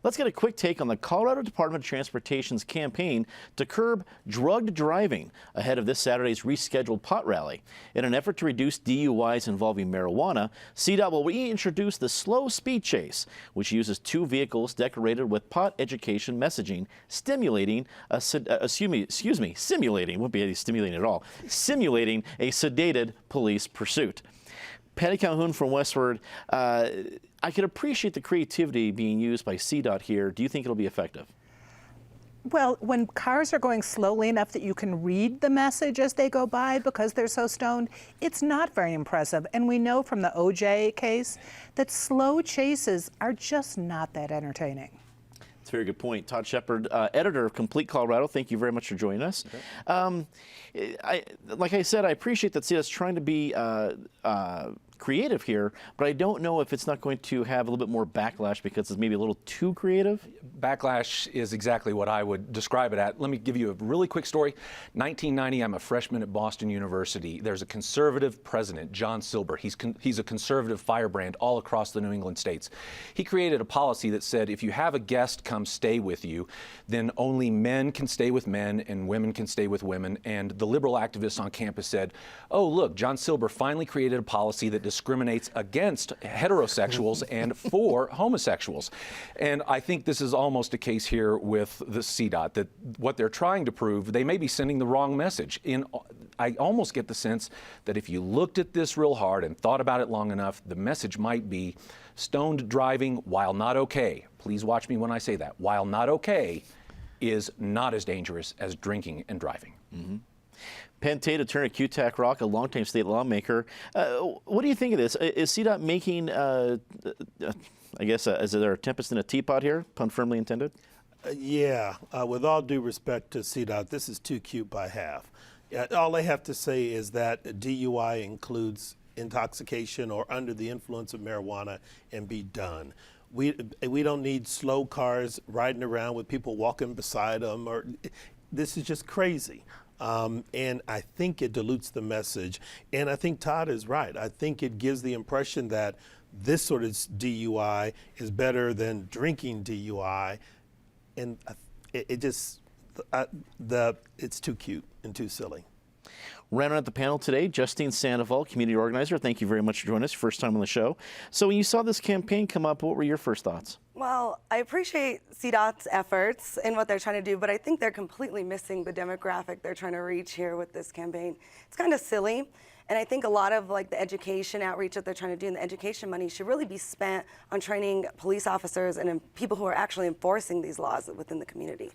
Let's get a quick take on the Colorado Department of Transportation's campaign to curb drugged driving ahead of this Saturday's rescheduled pot rally. In an effort to reduce DUIs involving marijuana, CDOT will reintroduce the slow speed chase, which uses two vehicles decorated with pot education messaging, simulating a sedated police pursuit. Patty Calhoun from Westward, I could appreciate the creativity being used by CDOT here. Do you think it'll be effective? Well, when cars are going slowly enough that you can read the message as they go by because they're so stoned, it's not very impressive. And we know from the OJ case that slow chases are just not that entertaining. That's a very good point. Todd Shepard, editor of Complete Colorado, thank you very much for joining us. Okay. Like I said, I appreciate that CDOT's trying to be creative here, but I don't know if it's not going to have a little bit more backlash because it's maybe a little too creative. Backlash is exactly what I would describe it at. Let me give you a really quick story. 1990, I'm a freshman at Boston University. There's a conservative president, John Silber. He's a conservative firebrand all across the New England states. He created a policy that said if you have a guest come stay with you, then only men can stay with men and women can stay with women. And the liberal activists on campus said, oh, look, John Silber finally created a policy that discriminates against heterosexuals and for homosexuals. And I think this is almost a case here with the CDOT, that what they're trying to prove, they may be sending the wrong message. I almost get the sense that if you looked at this real hard and thought about it long enough, the message might be stoned driving, while not okay, please watch me when I say that, while not okay, is not as dangerous as drinking and driving. Mm-hmm. Penn Tate, attorney at QTAC Rock, a longtime state lawmaker. What do you think of this? Is CDOT making, I guess, is there a tempest in a teapot here, pun firmly intended? Yeah, with all due respect to CDOT, this is too cute by half. All they have to say is that DUI includes intoxication or under the influence of marijuana and be done. We don't need slow cars riding around with people walking beside them. This is just crazy. And I think it dilutes the message. And I think Todd is right. I think it gives the impression that this sort of DUI is better than drinking DUI. And it's too cute and too silly. Rounding out the panel today, Justine Sandoval, community organizer. Thank you very much for joining us. First time on the show. So when you saw this campaign come up, what were your first thoughts? Well, I appreciate CDOT's efforts and what they're trying to do, but I think they're completely missing the demographic they're trying to reach here with this campaign. It's kind of silly. And I think a lot of the education outreach that they're trying to do and the education money should really be spent on training police officers and people who are actually enforcing these laws within the community.